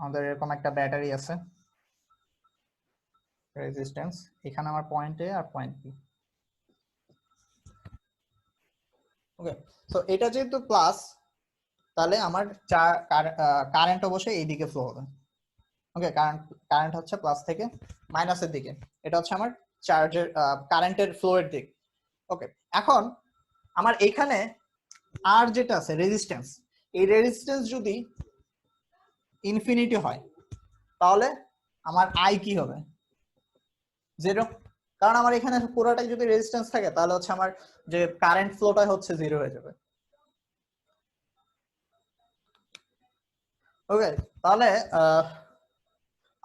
আমাদের এরকম একটা ব্যাটারি আছে, রেজিস্ট্যান্স, এখানে আমার পয়েন্ট এ আর পয়েন্ট বি। ওকে, তো এটা যেহেতু প্লাস, তাহলে আমার কারেন্ট অবশ্যই এইদিকে ফ্লো হবে। ওকে, কারেন্ট হচ্ছে প্লাস থেকে মাইনাসের দিকে, এটা হচ্ছে আমার চার্জের কারেন্টের ফ্লো এর দিক। ওকে, এখন আমার এখানে আর যেটা আছে রেজিস্ট্যান্স, এই রেজিস্ট্যান্স যদি ইনফিনিটি হয় তাহলে আমার আই কি হবে? 0, কারণ আমার এখানে পুরোটাই যদি রেজিস্ট্যান্স থাকে তাহলে হচ্ছে আমার যে কারেন্ট ফ্লোটা হচ্ছে 0 হয়ে যাবে। ওকে, তাহলে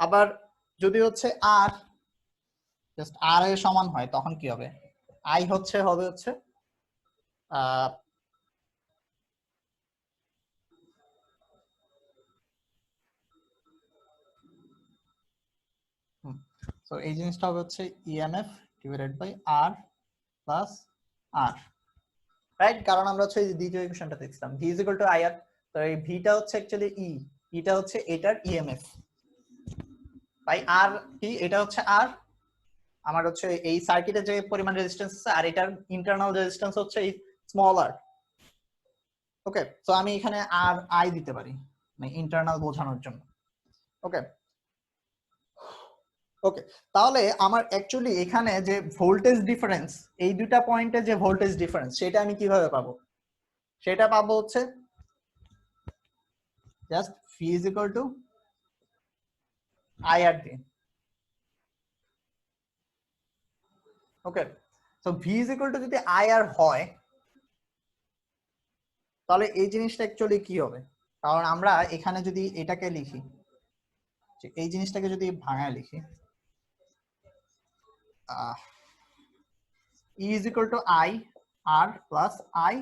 আবার যদি হচ্ছে আর জাস্ট আর এর সমান হয় তখন কি হবে? আই হবে হচ্ছে সো এই জিনিসটা হবে হচ্ছে EMF divided by R plus R, right? কারণ আমরা হচ্ছে এই দ্বিতীয় ইকুয়েশনটা দেখছিলাম V is equal to I R, তো এই ভিটা হচ্ছে অ্যাকচুয়ালি ইটা হচ্ছে এটার ইএমএফ বাই আর কি, এটা হচ্ছে আর আমার হচ্ছে এই সার্কিটের যে পরিমাণ রেজিস্ট্যান্স আছে, আর এটার ইন্টারনাল রেজিস্ট্যান্স হচ্ছে এই স্মল আর। ওকে, সো আমি এখানে আর আই দিতে পারি মানে ইন্টারনাল বোঝানোর জন্য। ওকে ওকে, তাহলে আমার অ্যাকচুয়ালি এখানে যে ভোল্টেজ ডিফারেন্স, এই দুটা পয়েন্টে যে ভোল্টেজ ডিফারেন্স, সেটা আমি কিভাবে পাবো? সেটা পাবো হচ্ছে just V is equal to I R দিয়ে। Okay, so V is equal to যদি আই আর হয় তাহলে এই জিনিসটা অ্যাকচুয়ালি কি হবে? কারণ আমরা এখানে যদি এটাকে লিখি, এই জিনিসটাকে যদি ভাঙায় লিখি, E is equal to I R plus I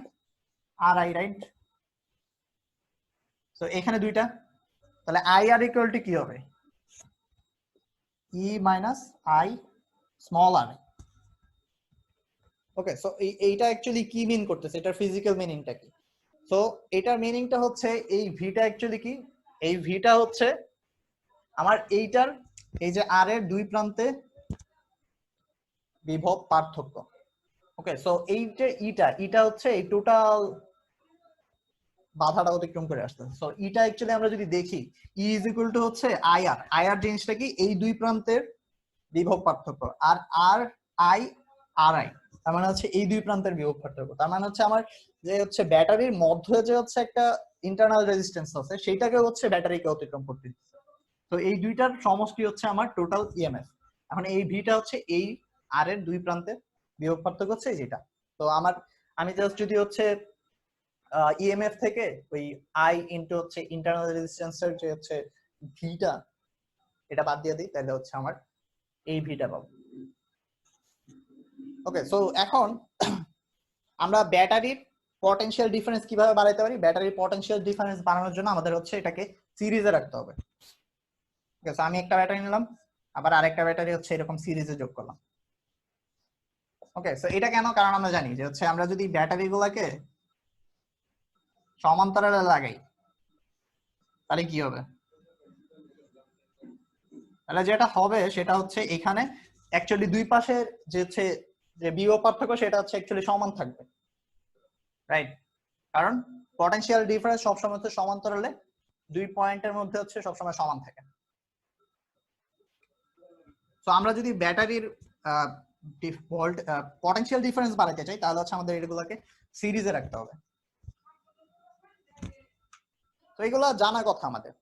R I, right? So এখানে দুইটা, তাহলে I R equal to কি হবে? E minus I small r. Okay, so এইটা অ্যাকচুয়ালি কি মিন করতেছে, এটার ফিজিক্যাল মিনিংটা কি? সো এটার মিনিংটা হচ্ছে এই ভিটা অ্যাকচুয়ালি কি, এই ভিটা হচ্ছে আমার এইটার এই যে আর এর দুই প্রান্তে বিভব পার্থক্য। ওকে, সো এই যে ইটা হচ্ছে এই টোটাল বাধাটা অতিক্রম করে আসতে। সো ইটা অ্যাকচুয়ালি আমরা যদি দেখি, ই ইজ ইকুয়াল টু হচ্ছে আইআর। আইআর জিনিসটা কি? এই দুই প্রান্তের বিভব পার্থক্য। আর আর আই আর আই তার মানে হচ্ছে এই দুই প্রান্তের বিভব পার্থক্য। তার মানে হচ্ছে আমার যে হচ্ছে ব্যাটারির মধ্যে যে হচ্ছে একটা ইন্টারনাল রেজিস্ট্যান্স আছে, সেইটাকে হচ্ছে ব্যাটারিকে অতিক্রম করতে দিচ্ছে। তো এই দুইটার সমষ্টি হচ্ছে আমার টোটাল ইএমএফ। এখন এই ভিটা হচ্ছে এই আর এর দুই প্রান্তের বিভব পার্থক্য হচ্ছে যেটা। তো আমি জাস্ট যদি হচ্ছে ইএমএফ থেকে ওই আই ইনটু হচ্ছে ইন্টারনাল রেজিস্ট্যান্সের যে হচ্ছে ভিটা, এটা বাদ দিয়ে দিই, তাহলে হচ্ছে আমার এই ভিটা পাবো। ওকে, সো এখন আমরা ব্যাটারির পটেনশিয়াল ডিফারেন্স কিভাবে বাড়াইতে পারি? ব্যাটারির পটেনশিয়াল ডিফারেন্স বাড়ানোর জন্য আমাদের হচ্ছে এটাকে সিরিজে রাখতে হবে। ঠিক আছে, আমি একটা ব্যাটারি নিলাম, আবার আরেকটা ব্যাটারি হচ্ছে এরকম সিরিজে যোগ করলাম। ওকে, সো এটা কেন? কারণ আমরা জানি যে হচ্ছে আমরা যদি ব্যাটারি গুলাকে সমান্তরালে লাগাই তাহলে কি হবে? তাহলে যেটা হবে সেটা হচ্ছে এখানে অ্যাকচুয়ালি দুই পাশের যে হচ্ছে যে বিভব পার্থক্য সেটা হচ্ছে অ্যাকচুয়ালি সমান থাকবে, রাইট? কারণ পটেনশিয়াল ডিফারেন্স সবসময় হচ্ছে সমান্তরালে দুই পয়েন্টের মধ্যে হচ্ছে সবসময় সমান থাকে। তো আমরা যদি ব্যাটারির ভোল্ট পটেনশিয়াল ডিফারেন্স বাড়াতে চাই তাহলে হচ্ছে আমাদের এগুলোকে সিরিজে রাখতে হবে। তো এগুলো জানা কথা আমাদের।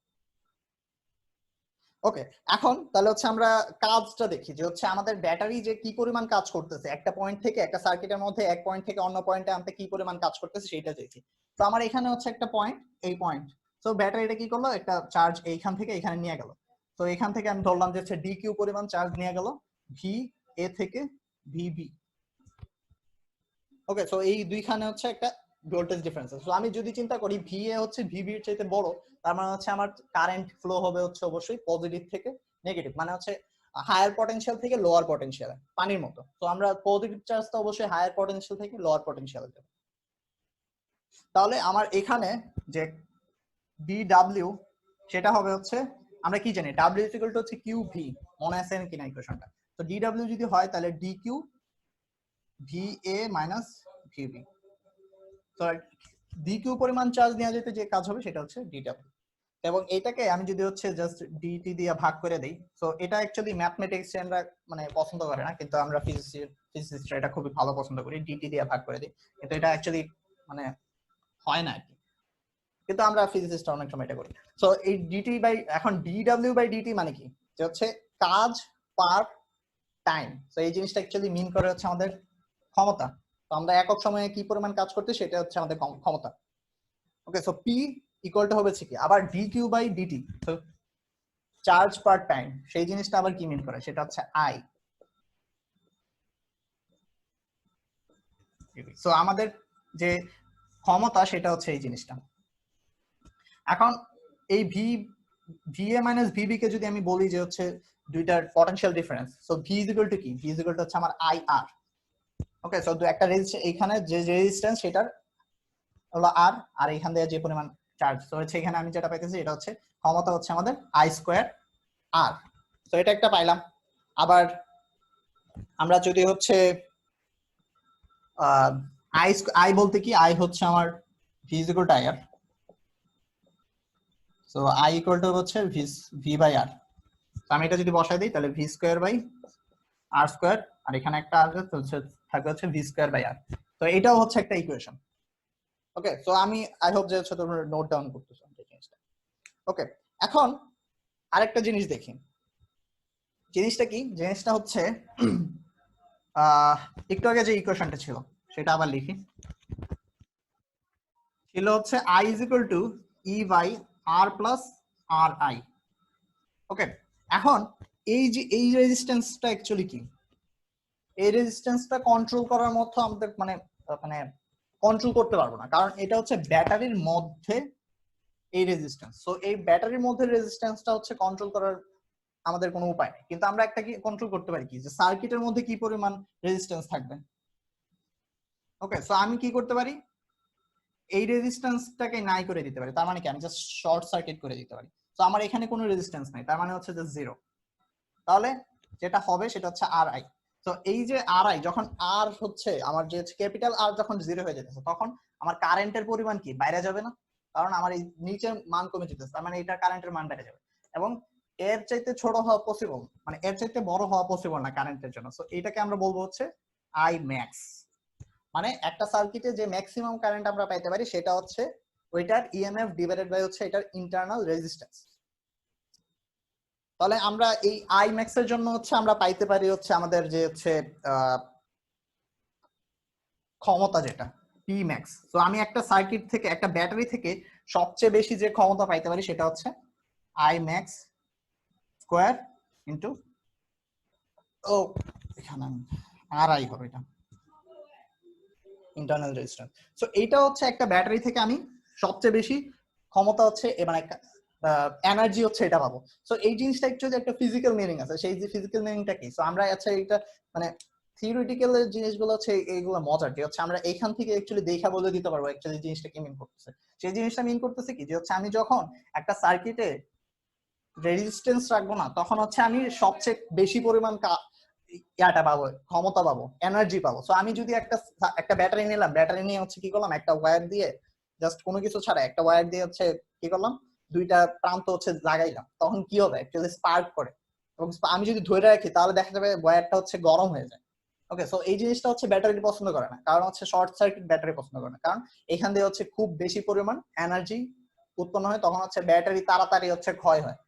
ওকে, এখন তাহলে হচ্ছে আমরা কাজটা দেখি যে হচ্ছে আমাদের ব্যাটারি যে কি পরিমাণ কাজ করতেছে, একটা পয়েন্ট থেকে একটা সার্কিটের মধ্যে এক পয়েন্ট থেকে অন্য পয়েন্টে আনতে কি পরিমাণ কাজ করতেছে সেটা দেখি। তো আমার এখানে হচ্ছে একটা পয়েন্ট, এই পয়েন্ট, তো ব্যাটারিটা কি করলো, একটা চার্জ এইখান থেকে এখানে নিয়ে গেল। তো এখান থেকে আমি ধরলাম যে হচ্ছে ডি কিউ পরিমাণ চার্জ নিয়ে গেল ভি এ থেকে ভি বি। ওকে, সো এই দুইখানে হচ্ছে একটা ভোল্টেজ ডিফারেন্স আছে। সো আমি যদি চিন্তা করি ভি এ হচ্ছে ভিবি এর চাইতে বড়, তার মানে হচ্ছে আমার কারেন্ট ফ্লো হবে হচ্ছে অবশ্যই পজিটিভ থেকে নেগেটিভ, মানে হচ্ছে হায়ার পটেনশিয়াল থেকে লোয়ার পটেনশিয়াল, পানির মতো। তো আমরা পজিটিভ চার্জটা অবশ্যই হায়ার পটেনশিয়াল থেকে লোয়ার পটেনশিয়াল দেব। তাহলে আমার এখানে যে বিডব্লিউ সেটা হবে হচ্ছে আমরা কি জানি ডাব্লিউ ইজ ইকুয়াল টু হচ্ছে কিউ ভি, মনে আছে কিনা ইকুয়েশনটা? তো ডিডব্লিউ যদি হয় তাহলে d Q V A minus V B. তো ডি কিউ পরিমাণ চার্জ নেওয়া যেতে যে কাজ হবে সেটা হচ্ছে ডিডব্লিউ, এবং এটাকে আমি যদি হচ্ছে জাস্ট ডিটি দিয়ে ভাগ করে দেই, তো এটা অ্যাকচুয়ালি ম্যাথমেটিক্সিয়ানরা মানে পছন্দ করে না, কিন্তু আমরা ফিজিসিস্টরা এটা খুবই ভালো পছন্দ করি, ডিটি দিয়ে ভাগ করে দিই, কিন্তু এটা অ্যাকচুয়ালি মানে হয় না আর কি, কিন্তু আমরা ফিজিসিস্টরা অনেক সময় এটা করি। সো এই ডিটি বাই এখন ডিডব্লিউ বাই ডিটি মানে কি, যে হচ্ছে কাজ পার টাইম। তো এই জিনিসটা অ্যাকচুয়ালি মিন করে হচ্ছে আমাদের ক্ষমতা। তো আমরা একক সময়ে কি পরিমাণ কাজ করতে, সেটা হচ্ছে আমাদের ক্ষমতা। ওকে, সো পি ইকুয়াল টু হবে কি আবার ডি কিউ বাই ডিটি, তো চার্জ পার টাইম, সেই জিনিসটা আবার কি মিন করে, সেটা হচ্ছে আই। সো আমাদের যে ক্ষমতা সেটা হচ্ছে এই জিনিসটা। এখন এই ভিএ মাইনাস ভিবি কে যদি আমি বলি যে হচ্ছে দুইটার potential difference, so V is equal two কি, ভি ইজ ইকুয়াল টু হচ্ছে আমার আই আর। ওকে, সো একটা রেজিস্ট্যান্স, এখানে যে রেজিস্ট্যান্স সেটার হলো আর, আর এখান থেকে যে পরিমাণ চার্জ, তো হচ্ছে এখানে আমি যেটা পাইতেছি এটা হচ্ছে ক্ষমতা হচ্ছে আমাদের আই স্কোয়ার আর। তো এটা একটা পাইলাম। আবার আমরা যদি হচ্ছে আই আই বলতে কি, আই হচ্ছে আমার V is equal to I R, so I equal to হচ্ছে ভি বাই আর। আমি এটা যদি বসাই দিই তাহলে V square by R square, আর এখানে একটা আর থাকবে হচ্ছে ভি স্কোয়ার বাই আর। তো এটাও হচ্ছে একটা ইকুয়েশন। ওকে, সো আমি আই হোপ যে হচ্ছে তোমরা নোট ডাউন করতেছো এই জিনিসটা। ওকে, এখন আরেকটা জিনিস দেখি, জিনিসটা কি, জিনিসটা হচ্ছে একটু আগে যে ইকুয়েশনটা ছিল সেটা আবার লিখি, ছিল হচ্ছে I is equal to E by R plus R I. Okay, এখন এই যে এই রেজিস্ট্যান্সটা অ্যাকচুয়ালি কি, এই রেজিস্ট্যান্সটা কন্ট্রোল করার মতো আমাদের মানে মানে কন্ট্রোল করতে পারবো না, কারণ এটা হচ্ছে ব্যাটারির মধ্যে এই রেজিস্ট্যান্স। সো এই ব্যাটারির মধ্যে রেজিস্ট্যান্সটা হচ্ছে কন্ট্রোল করার আমাদের কোনো উপায় নেই, কিন্তু আমরা একটা কি কন্ট্রোল করতে পারি কি, যে সার্কিটের মধ্যে কি পরিমাণ রেজিস্ট্যান্স থাকবে। ওকে, সো আমি কি করতে পারি, এই রেজিস্ট্যান্সটাকে নাই করে দিতে পারি, তার মানে কি আমি জাস্ট শর্ট সার্কিট করে দিতে পারি। তো আমার এখানে কোনো রেজিস্ট্যান্স নাই, তার মানে হচ্ছে যে জিরো। তাহলে যেটা হবে সেটা হচ্ছে আর আই। তো এই যে আর আই যখন আর হচ্ছে আমার যে ক্যাপিটাল আর যখন জিরো হয়ে যেতেছে, তখন আমার কারেন্টের পরিমাণ কি বাইরে যাবে না, কারণ আমার এই নিচে মান কমে যেতেছে, তার মানে এটা কারেন্টের মান বেড়ে যাবে, এবং এর চাইতে ছোট হওয়া পসিবল, মানে এর চাইতে বড় হওয়া পসিবল না কারেন্টের জন্য। সো এটাকে আমরা বলবো হচ্ছে আই ম্যাক্স। মানে একটা সার্কিটে যে ম্যাক্সিমাম কারেন্ট আমরা পাইতে পারি সেটা হচ্ছে ওইটার ইএমএফ ডিভাইডেড বাই হচ্ছে এটার ইন্টারনাল রেজিস্ট্যান্স। তাহলে আমরা এই আই ম্যাক্স এর জন্য হচ্ছে আমরা পাইতে পারি হচ্ছে আমাদের যে হচ্ছে ক্ষমতা যেটা পি ম্যাক্স। তো আমি একটা সার্কিট থেকে, একটা ব্যাটারি থেকে সবচেয়ে বেশি যে ক্ষমতা পাইতে পারি সেটা হচ্ছে আই ম্যাক্স স্কোয়ার ইন্টু, ও এখানে আর আই হবে এটা ইন্টারনাল রেজিস্ট্যান্স। সো এইটা হচ্ছে একটা ব্যাটারি থেকে আমি সবচেয়ে বেশি ক্ষমতা হচ্ছে মানে এনার্জি হচ্ছে এটা পাবো। সো এই জিনিসটা অ্যাকচুয়ালি একটা ফিজিক্যাল মিনিং আছে, সেই যে ফিজিক্যাল মিনিংটা কি, সো আমরা আচ্ছা এটা মানে থিওরিটিক্যাল জিনিসগুলো হচ্ছে এইগুলো মজার, যে হচ্ছে আমরা এখান থেকে অ্যাকচুয়ালি দেখা বলে দিতে পারবো অ্যাকচুয়ালি জিনিসটা কি মিন করতেছে। সেই জিনিসটা মিন করতেছে কি, যে হচ্ছে আমি যখন একটা সার্কিটে রেজিস্ট্যান্স রাখবো না, তখন হচ্ছে আমি সবচেয়ে বেশি পরিমাণ ইয়াটা পাবো, ক্ষমতা পাবো, এনার্জি পাবো। সো আমি যদি একটা একটা ব্যাটারি নিলাম, ব্যাটারি নিয়ে হচ্ছে কি করলাম, একটা ওয়্যার দিয়ে জাস্ট কোনো কিছু ছাড়া একটা ওয়্যার দিয়ে হচ্ছে কি করলাম, দুইটা প্রান্ত হচ্ছে লাগাইলাম, তখন কি হবে অ্যাকচুয়ালি স্পার্ক করে, এবং আমি যদি ধরে রাখি তাহলে দেখা যাবে ওয়্যারটা হচ্ছে গরম হয়ে যায়। ওকে, সো এই জিনিসটা হচ্ছে ব্যাটারি পছন্দ করে না, কারণ হচ্ছে শর্ট সার্কিট ব্যাটারি পছন্দ করে না, কারণ এখান দিয়ে হচ্ছে খুব বেশি পরিমাণ এনার্জি উৎপন্ন হয়, তখন হচ্ছে ব্যাটারি তাড়াতাড়ি হচ্ছে ক্ষয় হয়।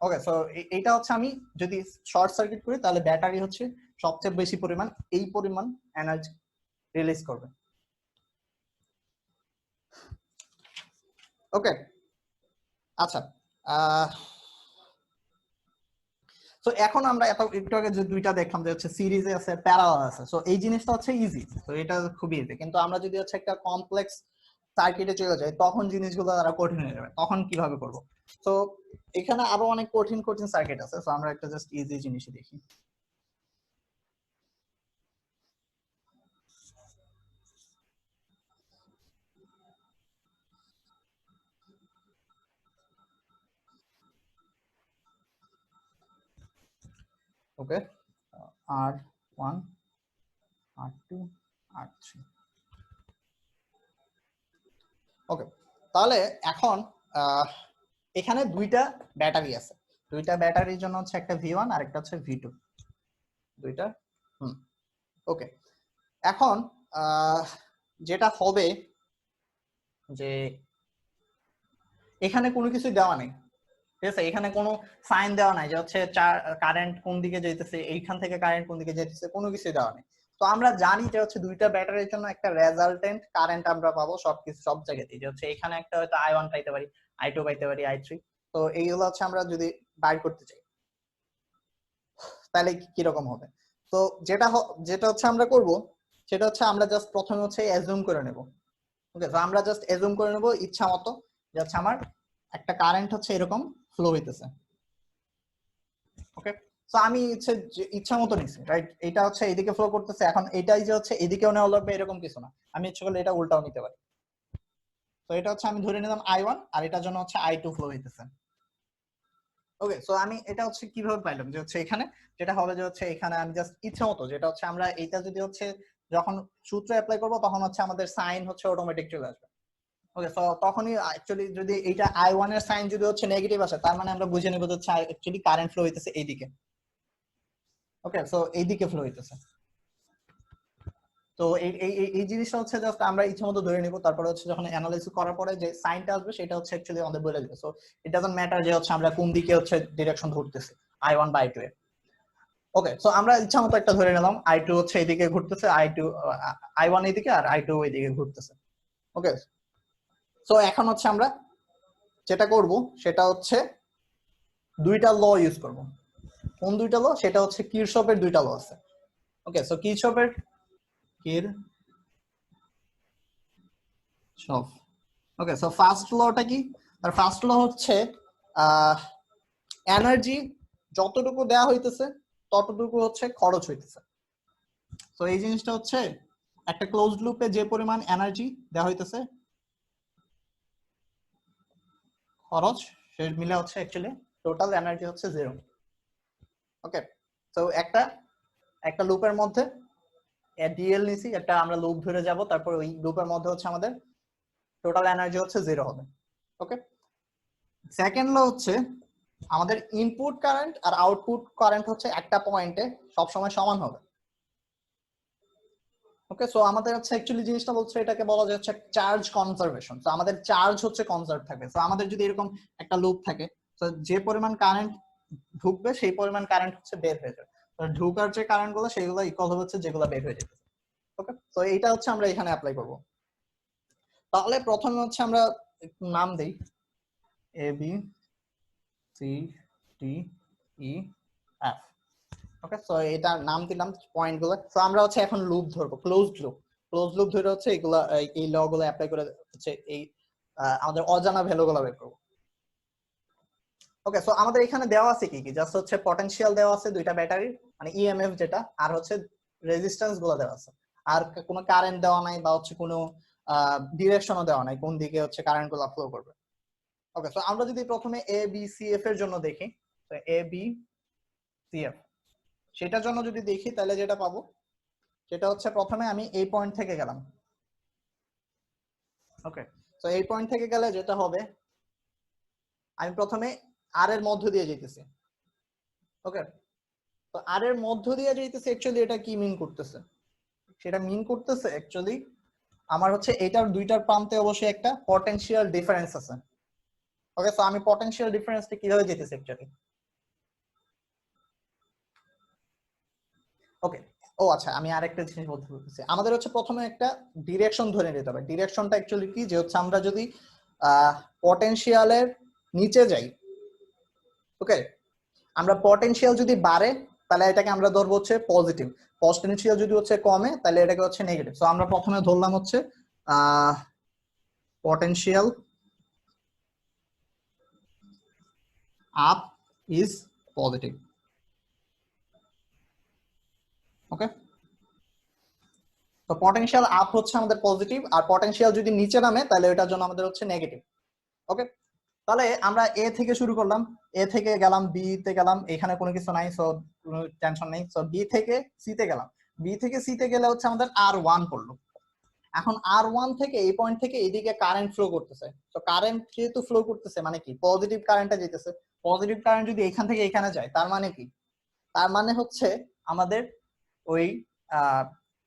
ওকে, সো এইটা হচ্ছে আমি যদি শর্ট সার্কিট করি তাহলে ব্যাটারি হচ্ছে সবচেয়ে বেশি পরিমাণ এই পরিমাণ এনার্জি রিলিজ করবে। ওকে, আচ্ছা, তো এখন আমরা একটু আগে যে দুইটা দেখলাম যে হচ্ছে সিরিজে আছে, প্যারালাল আছে, সো এই জিনিসটা হচ্ছে ইজি, তো এটা খুবই ইজি। কিন্তু আমরা যদি হচ্ছে একটা কমপ্লেক্স সার্কিটে চলে যাই তখন জিনিসগুলো আরো কঠিন হয়ে যাবে, তখন কিভাবে করব। তো এখানে আরো অনেক কঠিন কঠিন সার্কিট আছে, সো আমরা একটা জাস্ট ইজি জিনিসই দেখি। ওকে, R1 R2 R3। ওকে, তাহলে এখন এখানে দুইটা ব্যাটারি আছে, দুইটা ব্যাটারির জন্য হচ্ছে একটা V1 আর একটা হচ্ছে V2 দুইটা। ওকে, এখন যেটা হবে যে এখানে কোনো কিছু দেওয়া নেই, ঠিক আছে, এখানে কোনো সাইন দেওয়া নাই যে হচ্ছে কারেন্ট কোন দিকে যেতেছে, এইখান থেকে কারেন্ট কোন দিকে যেতেছে, কোনো কিছু দেওয়া নেই। তো আমরা জানি যে হচ্ছে দুইটা ব্যাটারির জন্য একটা রেজাল্টেন্ট কারেন্ট আমরা পাবো সবকিছু সব জায়গাতেই, যে হচ্ছে এখানে একটা হয়তো I1 পাইতে পারি, I2 পাইতে পারি, I3। তো এইগুলো হচ্ছে আমরা যদি বাইর করতে চাই তাহলে কিরকম হবে। তো যেটা হচ্ছে আমরা করব সেটা হচ্ছে আমরা জাস্ট প্রথমে হচ্ছে অ্যাজুম করে নেব। ওকে, তো আমরা জাস্ট অ্যাজুম করে নেব ইচ্ছা মতো যে হচ্ছে আমার একটা কারেন্ট হচ্ছে এরকম ফ্লো হইতেছে। ওকে, সো আমি ইচ্ছা মতো নিছি, রাইট, এটা হচ্ছে এদিকে ফ্লো করতেছে, এখন এটাই যে হচ্ছে এদিকেও নেওয়া লাগবে এরকম কিছু না, আমি ইচ্ছা করলে এটা উল্টাও নিতে পারি। তো এটা হচ্ছে আমি ধরে নিলাম I1 আর এটার জন্য হচ্ছে I2 ফ্লো হইতেছে। ওকে, সো আমি এটা হচ্ছে কিভাবে পাইলাম যে হচ্ছে এখানে যেটা হবে যে হচ্ছে এখানে আমি জাস্ট ইচ্ছা মতো, যেটা হচ্ছে আমরা এটা যদি হচ্ছে যখন সূত্র অ্যাপ্লাই করব তখন হচ্ছে আমাদের সাইন হচ্ছে অটোমেটিক চলে আসবে। ওকে, সো তখনই অ্যাকচুয়ালি যদি এটা I1 এর সাইন যদি হচ্ছে নেগেটিভ আসে তার মানে আমরা বুঝে নেব যে হচ্ছে অ্যাকচুয়ালি কারেন্ট ফ্লো হইতেছে এইদিকে। ওকে, সো এইদিকে ফ্লো হইতেছে। তো এই এই এই জিনিসটা হচ্ছে জাস্ট আমরা ইচ্ছামতো ধরে নিব, তারপরে হচ্ছে যখন অ্যানালাইসিস করার পরে যে সাইনটা আসবে সেটা হচ্ছে অ্যাকচুয়ালি আমাদের বলে দিবে। সো ইট ডাজন্ট ম্যাটার যে হচ্ছে আমরা কোন দিকে হচ্ছে ডিরেকশন ধরতেছি I1 বা I2 এর। ওকে, সো আমরা ইচ্ছামতো একটা ধরে নিলাম I2 হচ্ছে এদিকে ঘুরতেছে, I1 এদিকে আর I2 এদিকে ঘুরতেছে। ওকে, সো এখন হচ্ছে আমরা যেটা করব সেটা হচ্ছে দুইটা ল ইউজ করব। কোন দুইটা ল? সেটা হচ্ছে কিরশফের দুইটা ল আছে। ওকে, সো কিরশফের কিরশফ। ওকে, সো ফার্স্ট লটা কি? আর ফার্স্ট ল হচ্ছে এনার্জি যতটুকু দেয়া হইতেছে ততটুকু হচ্ছে খরচ হইতেছে। তো এই জিনিসটা হচ্ছে একটা ক্লোজড লুপে যে পরিমাণ এনার্জি দেওয়া হইতেছে খরচ সে মিলে হচ্ছে অ্যাকচুয়ালি টোটাল এনার্জি হচ্ছে 0। ওকে, তো একটা লুপের মধ্যে ডিএল নিছি, একটা আমরা লুপ ধরে যাব, তারপর ওই লুপের মধ্যে হচ্ছে আমাদের টোটাল এনার্জি হচ্ছে 0 হবে। ওকে, সেকেন্ড ল হচ্ছে আমাদের ইনপুট কারেন্ট আর আউটপুট কারেন্ট হচ্ছে একটা পয়েন্টে সবসময় সমান হবে। ওকে, সো আমাদের হচ্ছে অ্যাকচুয়ালি জিনিসটা বলছে এটাকে বলা যায় হচ্ছে চার্জ কনজারভেশন। তো আমাদের চার্জ হচ্ছে কনজার্ভ থাকবে। তো আমাদের যদি এরকম একটা লুপ থাকে তো যে পরিমাণ কারেন্ট ঢুকবে সেই পরিমাণ কারেন্ট হচ্ছে বের হয়ে যাবে। তো ঢুকার যে কারেন্ট গুলো সেগুলো ইকুয়াল হবে হচ্ছে যেগুলো বের হয়ে যেতেছে। ওকে, তো এইটা হচ্ছে আমরা এখানে অ্যাপ্লাই করব। তাহলে প্রথমে হচ্ছে আমরা একটু নাম দেই A B C D E F. Okay, so এটা নাম দিলাম পয়েন্ট গুলো। সো আমরা হচ্ছে এখন লুপ ধরবো, ক্লোজ লুপ ধরে হচ্ছে এগুলা এই ল গুলো অ্যাপ্লাই করে হচ্ছে এই আমাদের অজানা ভ্যালু গুলো বের করবো। ওকে, সো আমাদের এখানে দেওয়া আছে কি কি, জাস্ট হচ্ছে পটেনশিয়াল দেওয়া আছে দুইটা ব্যাটারি মানে ইএমএফ যেটা, আর হচ্ছে রেজিস্ট্যান্স গুলো দেওয়া আছে, আর কোনো কারেন্ট দেওয়া নাই বা হচ্ছে কোনো ডিরেকশনও দেওয়া নাই কোন দিকে হচ্ছে কারেন্ট গুলো ফ্লো করবে। ওকে, সো আমরা যদি প্রথমে এ বি সি এফ এর জন্য দেখি, তো এ বি সি এফ সেটার জন্য যদি দেখি তাহলে যেটা পাবো সেটা হচ্ছে প্রথমে আমি এই পয়েন্ট থেকে গেলাম। ওকে, তো এই পয়েন্ট থেকে গেলে যেটা হবে আমি প্রথমে আর এর মধ্য দিয়ে যেতেছি। ওকে, তো আর এর মধ্য দিয়ে যেতেছি, অ্যাকচুয়ালি এটা কি মিন করতেছে? সেটা মিন করতেছে অ্যাকচুয়ালি আমার হচ্ছে এটার দুইটার প্রান্তে অবশ্যই একটা পটেনশিয়াল ডিফারেন্স আছে। ওকে, তো আমি পটেনশিয়াল ডিফারেন্সটা কিভাবে যেতেছি অ্যাকচুয়ালি? ওকে, ও আচ্ছা, আমি আরেকটা জিনিস বলতে বলতেছি, আমাদের হচ্ছে প্রথমে একটা ডিরেকশন ধরে নিতে হবে। ডিরেকশনটা অ্যাকচুয়ালি কি, যে হচ্ছে আমরা যদি পটেনশিয়ালের নিচে যাই, ওকে, আমরা পটেনশিয়াল যদি বাড়ে তাহলে এটাকে আমরা ধরবো হচ্ছে পজিটিভ, পটেনশিয়াল যদি হচ্ছে কমে তাহলে এটাকে হচ্ছে নেগেটিভ। সো আমরা প্রথমে ধরলাম হচ্ছে পটেনশিয়াল আপ ইজ পজিটিভ। ওকে, তো পটেনশিয়াল আপ হচ্ছে আমাদের পজিটিভ, আর পটেনশিয়াল যদি নিচে নামে তাহলে এটার জন্য আমাদের হচ্ছে নেগেটিভ। ওকে, তাহলে আমরা এ থেকে শুরু করলাম, এ থেকে গেলাম বি তে গেলাম, এখানে কোনো কিছু নাই, সো কোনো টেনশন নেই। সো বি থেকে সি তে গেলাম, বি থেকে সি তে গেলে হচ্ছে আমাদের R1 পড়লো। এখন R1 থেকে এই পয়েন্ট থেকে এইদিকে কারেন্ট ফ্লো করতেছে। তো কারেন্ট যেহেতু ফ্লো করতেছে মানে কি, পজিটিভ কারেন্টটা যেতেছে। পজিটিভ কারেন্ট যদি এখান থেকে এখানে যায় তার মানে কি, তার মানে হচ্ছে আমাদের ওই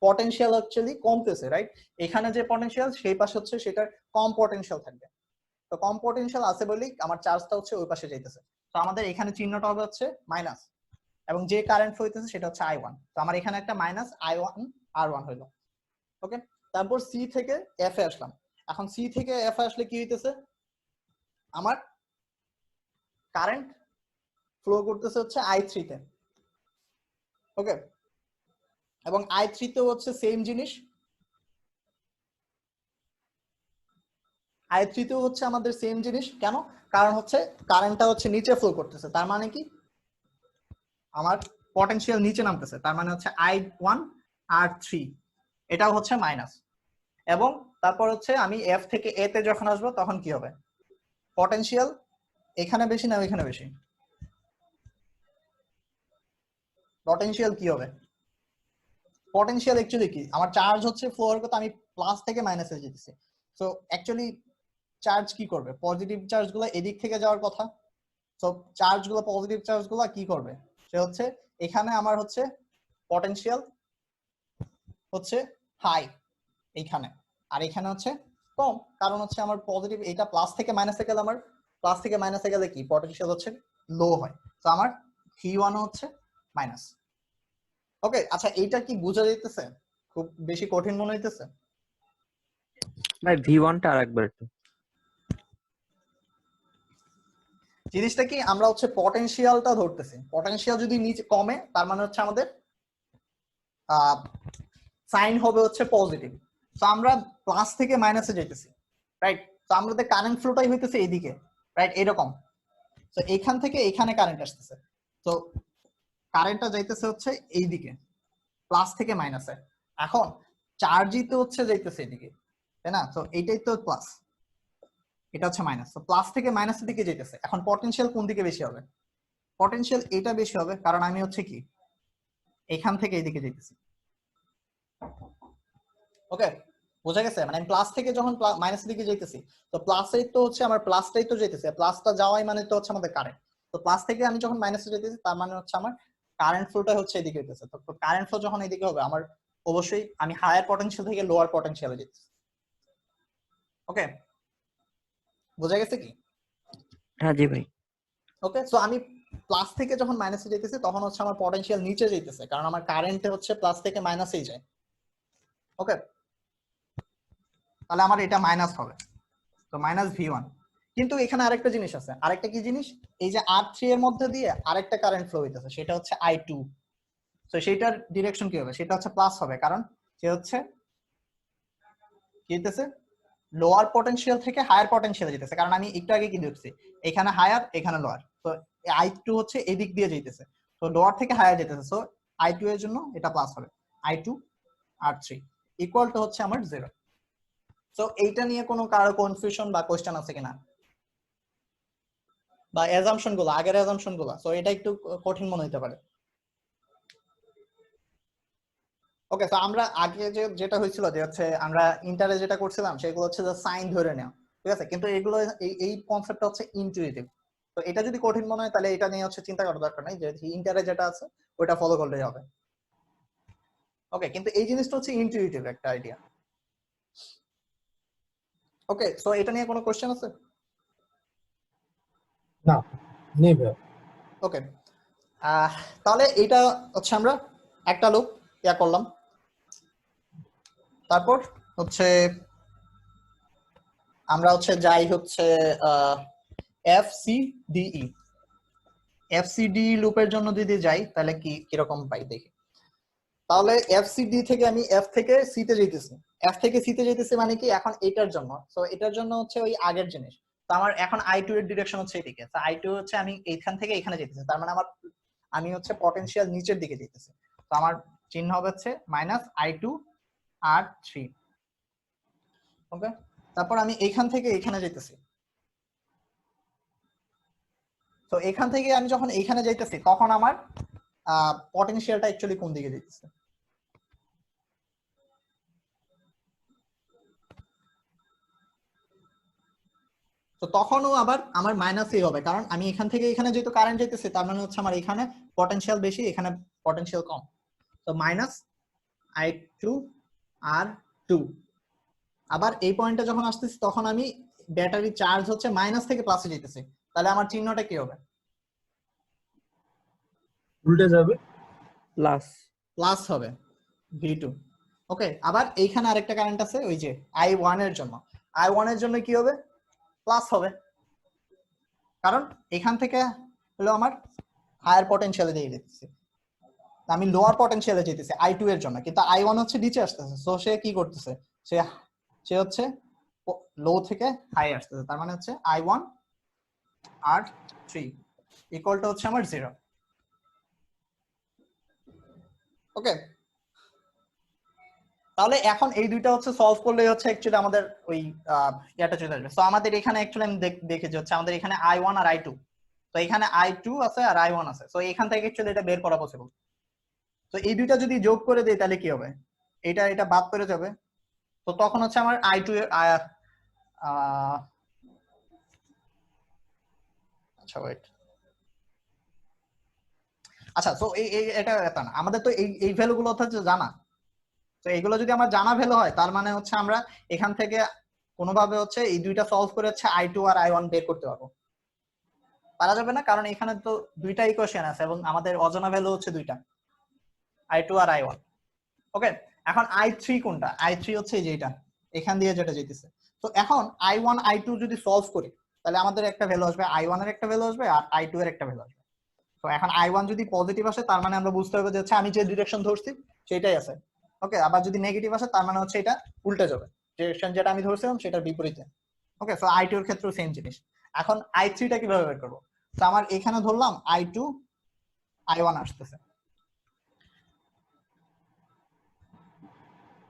পটেনশিয়াল অ্যাকচুয়ালি কমতেছে, রাইট? এখানে যে পটেনশিয়াল সেই পাশে হচ্ছে সেটার কম পটেনশিয়াল থাকবে। তো কম পটেনশিয়াল আছে বলেই আমার চার্জটা হচ্ছে ওই পাশে যাইতেছে। তো আমাদের এখানে চিহ্নটা হবে হচ্ছে মাইনাস, এবং যে কারেন্ট ফ্লো হইতেছে সেটা হচ্ছে I1। তো আমার এখানে একটা মাইনাস I1 R1 হইলো। ওকে, তারপর সি থেকে এফ এ আসলাম। এখন সি থেকে এফ এ আসলে কি হইতেছে, আমার কারেন্ট ফ্লো করতেছে হচ্ছে I3 তে। ওকে, এবং I3 তে হচ্ছে সেম জিনিস, I3 তেও হচ্ছে আমাদের সেম জিনিস। কেন? কারণ হচ্ছে কারেন্টটা হচ্ছে নিচে ফ্লো করতেছে, তার মানে কি আমার পটেনশিয়াল নিচে নামতেছে, তার মানে হচ্ছে I1 R3 এটাও হচ্ছে মাইনাস। এবং তারপর হচ্ছে আমি এফ থেকে এ তে যখন আসবো তখন কি হবে, পটেনশিয়াল এখানে বেশি না ওইখানে বেশি? পটেনশিয়াল কি হবে, পটেনশিয়াল অ্যাকচুয়ালি কি, আমার চার্জ হচ্ছে ফ্লো হওয়ার কথা, আমি প্লাস থেকে মাইনাসে যেতেছি। সো অ্যাকচুয়ালি চার্জ কি করবে, পজিটিভ চার্জ গুলো এদিক থেকে যাওয়ার কথা। সো চার্জ গুলো, পজিটিভ চার্জ গুলো কি করবে, সে হচ্ছে এখানে আমার হচ্ছে পটেনশিয়াল হচ্ছে হাই এইখানে, আর এখানে হচ্ছে কম, কারণ হচ্ছে আমার পজিটিভ, এটা প্লাস থেকে মাইনাসে গেলে আমার প্লাস থেকে মাইনাসে গেলে কি পটেনশিয়াল হচ্ছে লো হয়। তো আমার V1 হচ্ছে মাইনাস। ওকে, আচ্ছা এইটা কি বোঝা যাইতেছে? খুব বেশি কঠিন মনে হইতেছে? ভাই V1 টা আরেকবার একটু। জিনিসটা কি, আমরা হচ্ছে পটেনশিয়ালটা ধরতেছি, পটেনশিয়াল যদি নিচে কমে তার মানে হচ্ছে আমাদের সাইন হবে হচ্ছে পজিটিভ। তো আমরা প্লাস থেকে মাইনাসে যাইতেছি, রাইট? তো আমাদের কারেন্ট ফ্লোটাই হইতেছে এইদিকে, রাইট? এরকম। তো এইখান থেকে এখানে কারেন্ট আসতেছে, তো কারেন্টটা যাইতেছে হচ্ছে এইদিকে প্লাস থেকে মাইনাসে। এখন চার্জই তো হচ্ছে যাইতেছে এদিকে, তাই না? তো এইটাই তো প্লাস, এটা হচ্ছে মাইনাস। তো প্লাস থেকে মাইনাসের দিকে যেতেছে। এখন পটেনশিয়াল কোন দিকে বেশি হবে, পটেনশিয়াল এটা বেশি হবে, কারণ আমি হচ্ছে কি এখান থেকে এইদিকে যেতেছি। ওকে, বোঝা গেছে? মানে আমি প্লাস থেকে যখন মাইনাসের দিকে যেতেছি, তো প্লাসেই তো হচ্ছে আমার প্লাসটাই তো যেতেছে, প্লাসটা যাওয়াই মানে তো হচ্ছে আমাদের কারেন্ট। তো প্লাস থেকে আমি যখন মাইনাসে যেতেছি তার মানে হচ্ছে আমার কারেন্ট ফ্লোটা হচ্ছে এদিকে হইতেছে। তো কারেন্ট ফ্লো যখন এদিকে হবে আমার অবশ্যই আমি হায়ার পটেনশিয়াল থেকে লোয়ার পটেনশিয়ালে যেতেছি। ওকে, বোঝা গেছে কি? হ্যাঁ জি ভাই। ওকে, সো আমি প্লাস থেকে যখন মাইনাসে যেতেছি তখন হচ্ছে আমার পটেনশিয়াল নিচে যেতেছে, কারণ আমার কারেন্টে হচ্ছে প্লাস থেকে মাইনাসেই যায়। ওকে, তাহলে আমার এটা মাইনাস হবে, তো মাইনাস V1। কিন্তু এখানে আরেকটা জিনিস আছে, আরেকটা কি জিনিস, এই যে R3 এর মধ্যে দিয়ে আরেকটা কারেন্ট ফ্লো হইতেছে, সেটা হচ্ছে I2। তো সেটার ডিরেকশন কি হবে, সেটা হচ্ছে প্লাস হবে, কারণ সে হচ্ছে কি হইতেছে লোয়ার পটেনশিয়াল থেকে হায়ার পটেনশিয়ালে যেতেছে। কারণ আমি একটু আগে কি দেখছি, এখানে হায়ার এখানে লোয়ার, তো I2 হচ্ছে এদিক দিয়ে যেতেছে, তো লোয়ার থেকে হায়ার যেতেছে। সো I2 এর জন্য এটা প্লাস হবে, I2 R3 ইকুয়াল টু হচ্ছে আমার 0। সো এইটা নিয়ে কোনো কারো কনফিউশন বা কোশ্চেন আছে কিনা, বা অ্যাজাম্পশন গুলো, আগের অ্যাজাম্পশন গুলো, সো এটা একটু কঠিন মনে হতে পারে। ওকে, তো আমরা আগে যেটা হয়েছিল যে হচ্ছে আমরা ইন্টারে যেটা করছিলাম সেগুলো হচ্ছে যে সাইন ধরে নেওয়া, ঠিক আছে? কিন্তু এগুলো এই কনসেপ্টটা হচ্ছে ইনটুইটিভ। তো এটা যদি কঠিন মনে হয় তাহলে এটা নিয়ে হচ্ছে চিন্তা করার দরকার নাই, যে ইন্টারে যেটা আছে ওটা ফলো করলেই হবে। ওকে, কিন্তু এই জিনিসটা হচ্ছে ইনটুইটিভ একটা আইডিয়া। ওকে, সো এটা নিয়ে কোনো কোশ্চেন আছে? না, নেই ভাই। ওকে, তাহলে এটা হচ্ছে আমরা একটা লুপ ইয়া করলাম। তারপর হচ্ছে আমরা হচ্ছে যাই হচ্ছে FCDE, FCD লুপের জন্য যদি যাই তাহলে কি কিরকম পাই দেখি। তাহলে FCD থেকে আমি F থেকে C তে যেতেছি, F থেকে C তে যেতেছি মানে কি এখন এটার জন্য, সো এটার জন্য হচ্ছে ওই আগের জিনিস। তো আমার এখন I2 এর ডিরেকশন হচ্ছে এদিকে, তো I2 হচ্ছে আমি এইখান থেকে এখানে যেতেছি, তার মানে আমি হচ্ছে পটেনশিয়াল নিচের দিকে যেতেছি। তো আমার চিহ্ন হবে হচ্ছে -I2 R3। ওকে, তারপর আমি এইখান থেকে এখানে যেতেছি, তো এখান থেকে আমি যখন এইখানে যাইতেছি তখন আমার পটেনশিয়ালটা অ্যাকচুয়ালি কোন দিকে যাইতেছে? তো তখনও আবার আমার মাইনাসই হবে, কারণ আমি এখান থেকে এখানে যেহেতু কারেন্ট যাইতেছে তার মানে হচ্ছে আমার এখানে পটেনশিয়াল বেশি, এখানে পটেনশিয়াল কম। তো মাইনাস I2 R2। আবার এই পয়েন্টে যখন আসতেছি তখন আমি ব্যাটারি চার্জ হচ্ছে মাইনাস থেকে প্লাসে যেতেছি, তাহলে আমার চিহ্নটা কি হবে? উল্টে যাবে। প্লাস। প্লাস হবে V2। ওকে, আবার এইখানে আরেকটা কারেন্ট আছে ওই যে I1 এর জন্য, I1 এর জন্য কি হবে? প্লাস হবে, কারণ এখান থেকে হলো আমার হায়ার পটেনশিয়ালে দিয়ে দিতেছি, আমি লোয়ার পটেনশিয়ালে যেতেছি I2 এর জন্য, কিন্তু I1 হচ্ছে নিচে আসতেছে। সো সে কি করতেছে? সে সে হচ্ছে লো থেকে হাই আসতেছে, তার মানে হচ্ছে I1 R3 ইকুয়াল টু হচ্ছে আমার 0। ওকে, তাহলে এখন এই দুইটা হচ্ছে সলভ করলে হচ্ছে অ্যাকচুয়ালি আমাদের ওই ইয়াটা চলে আসবে। সো আমাদের এখানে অ্যাকচুয়ালি আমি দেখেছি হচ্ছে আমাদের এখানে I1 আর I2, তো এখানে I2 আছে আর I1 আছে, সো এখান থেকে অ্যাকচুয়ালি এটা বের করা পসিবল। তো এই দুইটা যদি যোগ করে দেই তাহলে কি হবে? এটা এটা বাদ করে যাবে, তো তখন হচ্ছে আমার I2 এর আচ্ছা ওয়েট, আচ্ছা তো এটা এটা না, আমাদের তো এই ভ্যালুগুলো হচ্ছে জানা। তো এগুলো যদি আমার জানা ভ্যালু হয় তার মানে হচ্ছে আমরা এখান থেকে কোনোভাবে হচ্ছে এই দুইটা সলভ করে হচ্ছে I2 আর I1 বের করতে পারবো। পারা যাবে না, কারণ এখানে তো দুইটা ইকুয়েশন আছে এবং আমাদের অজানা ভ্যালু হচ্ছে দুইটা, I2 আর I1। ওকে, এখন I3 কোনটা? I3 হচ্ছে এই যে এটা এখান দিয়ে যেটা যেতেছে। তো এখন I1 I2 যদি সলভ করি তাহলে আমাদের একটা ভ্যালু আসবে, I1 এর একটা ভ্যালু আসবে আর I2 এর একটা ভ্যালু আসবে। তো এখন I1 যদি পজিটিভ আসে তার মানে আমরা বুঝতে হবে যে হচ্ছে আমি যে ডিরেকশন ধরছি সেটাই আছে। ওকে, আবার যদি নেগেটিভ আসে তার মানে হচ্ছে এটা উল্টে যাবে, ডিরেকশন যেটা আমি ধরছিলাম সেটার বিপরীতে। ওকে, সো I2 এর ক্ষেত্রেও সেম জিনিস। এখন I3 টা কিভাবে বের করব? তো আমার এখানে ধরলাম I2 I1 আসতেছে।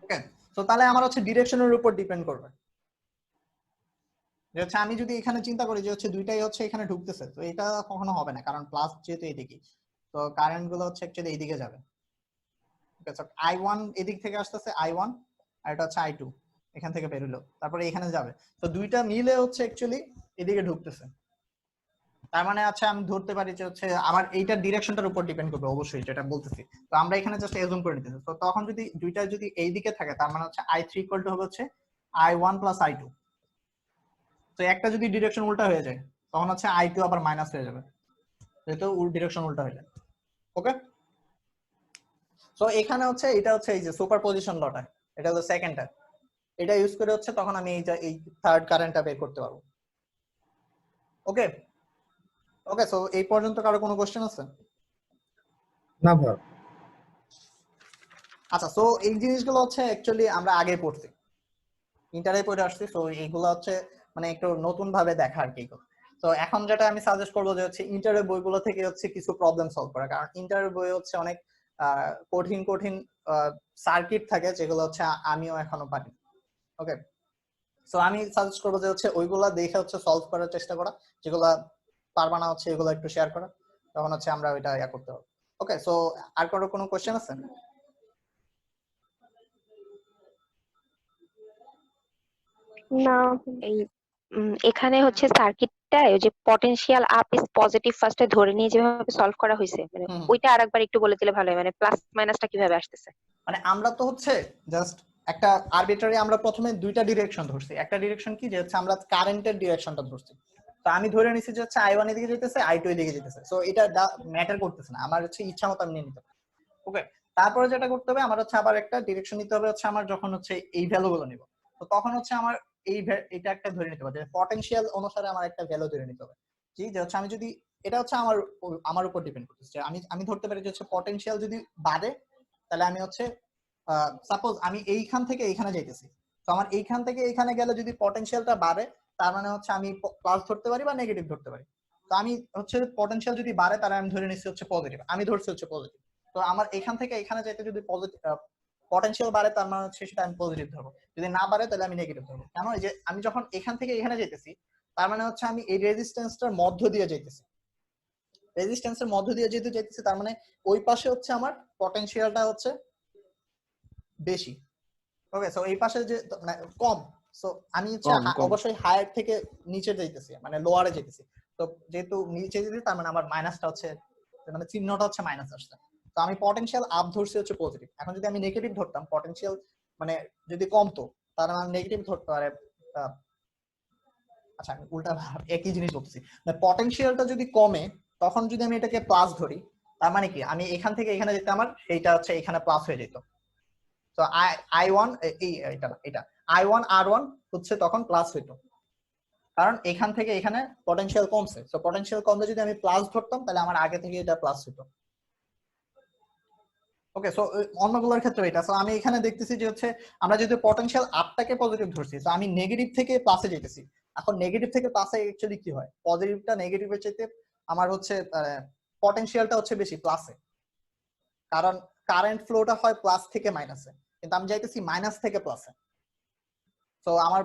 ওকে, তো তাহলে আমার হচ্ছে ডিরেকশনের উপর ডিপেন্ড করবে যে হচ্ছে আমি যদি এখানে চিন্তা করি যে হচ্ছে দুইটাই হচ্ছে এখানে ঢুকতেছে, তো এটা কখনো হবে না, কারণ প্লাস যেহেতু এদিকে, তো কারেন্ট গুলো হচ্ছে অ্যাকচুয়ালি এইদিকে যাবে। ওকে, সো I1 এদিক থেকে আসতেছে I1, আর এটা হচ্ছে I2 এখান থেকে বের হলো, তারপরে এখানে যাবে। তো দুইটা মিলে হচ্ছে অ্যাকচুয়ালি এদিকে ঢুকতেছে, তার মানে আচ্ছা আমি ধরতে পারি যে হচ্ছে আমার এইটার ডিরেকশনটার উপর ডিপেন্ড করবে অবশ্যই, যেটা বলতেছি। তো আমরা এখানে জাস্ট এজুম করে নিতেছি, তো তখন যদি দুইটা যদি এই দিকে থাকে তার মানে হচ্ছে I3 ইকুয়াল টু হবে হচ্ছে I1 প্লাস I2। তো একটা যদি ডিরেকশন উল্টা হয়ে যায় তখন হচ্ছে I2 আবার মাইনাস হয়ে যাবে, যেহেতু ডিরেকশন উল্টা হয়ে যায়। ওকে, সো এখানে হচ্ছে এটা হচ্ছে এই যে সুপারপজিশন লটা, এটা হলো সেকেন্ডটা, এটা ইউজ করে হচ্ছে তখন আমি এই থার্ড কারেন্টটা বের করতে পারবো। ওকে, ওকে, সো এই পর্যন্ত কারো কোনো কোশ্চেন আছে? না ভাই। আচ্ছা, সো এই জিনিসগুলো হচ্ছে অ্যাকচুয়ালি আমরা আগে পড়ছি, ইন্টারে পড়ে আসছি, সো এইগুলো হচ্ছে মানে একটু নতুন ভাবে দেখা আর কি। তো এখন যেটা আমি সাজেস্ট করবো যে হচ্ছে ইন্টারের বইগুলো থেকে হচ্ছে কিছু প্রবলেম সলভ করা, কারণ ইন্টারের বই হচ্ছে অনেক কঠিন কঠিন সার্কিট থাকে যেগুলো হচ্ছে আমিও এখনো পারি। ওকে, সো আমি সাজেস্ট করবো যে হচ্ছে ওইগুলা দেখে হচ্ছে সলভ করার চেষ্টা করা, যেগুলা পারবা না হচ্ছে এগুলো একটু শেয়ার করা, তখন হচ্ছে আমরা ওইটা ইয়া করতে পারবো। ওকে, সো আর কারো কোনো কোশ্চেন আছে? না, এই এখানে হচ্ছে সার্কিটটা ওই যে পটেনশিয়াল আপ ইজ পজিটিভ ফার্স্টে ধরে নিয়ে যেভাবে সলভ করা হয়েছে, মানে ওইটা আরেকবার একটু বলে দিলে ভালো হয়, মানে প্লাস মাইনাসটা কিভাবে আসতেছে। মানে আমরা তো হচ্ছে জাস্ট একটা আরবিট্রারি, আমরা প্রথমে দুইটা ডিরেকশন ধরছি। একটা ডিরেকশন কি, যে হচ্ছে আমরা কারেন্টের ডিরেকশনটা ধরছি, তো আমি ধরে নিছি যে হচ্ছে I1 এদিকে যেতেছে, I2 এদিকে যেতেছে, সো এটা ম্যাটার করতেছে না, আমার হচ্ছে ইচ্ছা মতো আমি নিয়ে নিতে পারি। ওকে, তারপরে যেটা করতে হবে আমার হচ্ছে আবার একটা ডিরেকশন নিতে হবে হচ্ছে আমার যখন হচ্ছে এই ভ্যালুগুলো নিব, তো তখন হচ্ছে আমার এটা একটা ধরে নিতে হবে যে পটেনশিয়াল অনুসারে আমার একটা ভ্যালু ধরে নিতে হবে। জি, যে হচ্ছে আমি যদি এটা হচ্ছে আমার উপর ডিপেন্ড করতেছে, যে আমি ধরতে পারি যে হচ্ছে পটেনশিয়াল যদি বাড়ে তাহলে আমি হচ্ছে সাপোজ আমি এইখান থেকে এইখানে যাইতেছি, তো আমার এইখান থেকে এইখানে গেলে যদি পটেনশিয়ালটা বাড়ে তার মানে হচ্ছে আমি প্লাস ধরতে পারি বা নেগেটিভ ধরতে পারি। তো আমি হচ্ছে পটেনশিয়াল যদি বাড়ে তাহলে আমি ধরে নিচ্ছি হচ্ছে পজিটিভ, আমি ধরছি হচ্ছে পজিটিভ। তো আমার এখান থেকে এখানে যেতে যদি পজিটিভ পটেনশিয়াল বাড়ে তার মানে হচ্ছে সেটা আমি পজিটিভ ধরবো, যদি না বাড়ে তাহলে আমি নেগেটিভ ধরবো। কেন? এই যে আমি যখন এখান থেকে এখানে যেতেছি তার মানে হচ্ছে আমি এই রেজিস্ট্যান্সটার মধ্য দিয়ে যেতেছি, রেজিস্ট্যান্সের মধ্য দিয়ে যেহেতু যাইতেছি তার মানে ওই পাশে হচ্ছে আমার পটেনশিয়ালটা হচ্ছে বেশি। ওকে, সো এই পাশে যে মানে কম, সো আমি হচ্ছে কম। অবশ্যই হায়ার থেকে নিচে যাইতেছি, মানে লোয়ারে যাইতেছি। তো যেহেতু নিচে যেতে তার মানে আমার মাইনাসটা হচ্ছে, মানে চিহ্নটা হচ্ছে মাইনাস আসছে। তো আমি পটেনশিয়াল আপ ধরছি হচ্ছে পজিটিভ। এখন যদি আমি নেগেটিভ ধরতাম, পটেনশিয়াল মানে যদি কমতো তার মানে নেগেটিভ ধরতে পারে। আচ্ছা আমি উল্টা একই জিনিস বলতেছি, পটেনশিয়ালটা যদি কমে তখন যদি আমি এটাকে প্লাস ধরি তার মানে কি আমি এখান থেকে এখানে যেতে আমার এইটা হচ্ছে এখানে প্লাস হয়ে যেত। তো I1 এটা I1 R1 হচ্ছে তখন প্লাস হইতো, কারণ এখান থেকে এখানে পটেনশিয়াল কমছে। সো পটেনশিয়াল কমলে যদি আমি প্লাস ধরতাম তাহলে আমার আগে থেকে এটা প্লাস হইতো। ওকে, সো অন্যগুলোর ক্ষেত্রে এটা। সো আমি এখানে দেখতেছি যে হচ্ছে আমরা যদি পটেনশিয়াল আপটাকে পজিটিভ ধরছি, তো আমি নেগেটিভ থেকে প্লাসে যেতেছি। এখন নেগেটিভ থেকে প্লাসে অ্যাকচুয়ালি কি হয়, পজিটিভটা নেগেটিভের চাইতে আমার হচ্ছে পটেনশিয়ালটা হচ্ছে বেশি প্লাসে, কারণ কারেন্ট ফ্লোটা হয় প্লাস থেকে মাইনাসে, কিন্তু আমি যাইতেছি মাইনাস থেকে প্লাসে। তো আমার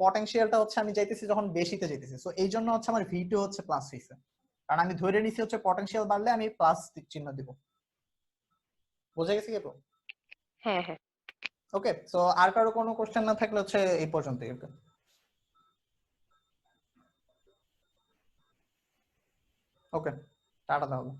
পটেনশিয়ালটা হচ্ছে আমি যাইতেছি যখন বেশিতে যাইতেছি, সো এই জন্য হচ্ছে আমার V2 হচ্ছে প্লাস হইছে, কারণ আমি ধরে নিছি হচ্ছে পটেনশিয়াল বাড়লে আমি প্লাস চিহ্ন দিব। বুঝে গেছি কি? হ্যাঁ হ্যাঁ। ওকে, সো আর কারো কোনো কোশ্চেন না থাকলে হচ্ছে এই পর্যন্তই। ওকে, টাটা তাহলে।